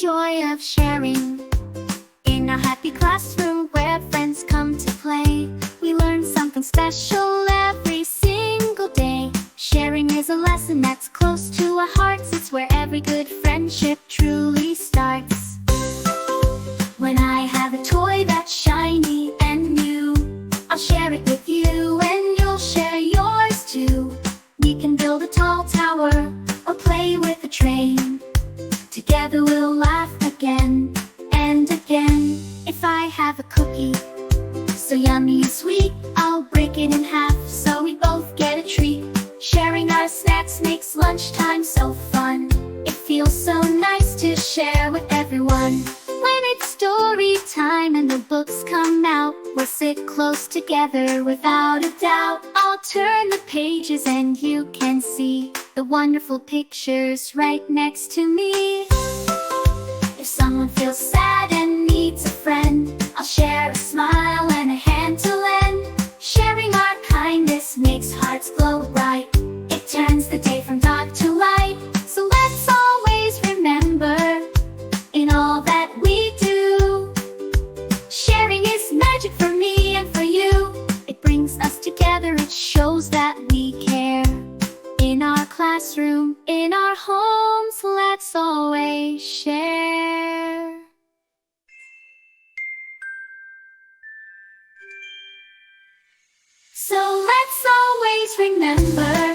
joy of sharing. In our happy classroom where friends come to play, we learn something special every single day. Sharing is a lesson that's close to our hearts. It's where every good friendship truly starts. When I have a toy that's shiny and new, I'll share it with you and you'll share yours too. We can build a tall tower or play with a train. Together we'll laugh again and again. If I have a cookie so yummy and sweet, I'll break it in half so we both get a treat. Sharing our snacks makes lunchtime so fun. It feels so nice to share with everyone. When it's story time and the books come out, we'll sit close together without a doubt. I'll turn the pages and you can see the wonderful pictures right next to me. If someone feels sad and needs a friend, I'll share a smile and a hand to lend. Sharing our kindness makes hearts glow bright. It turns the day from dark to light. So let's always remember, in all that we do, sharing is magic for me and for you. It brings us together, it shows that we care. In our classroom, in our homes, let's always share. So let's always remember,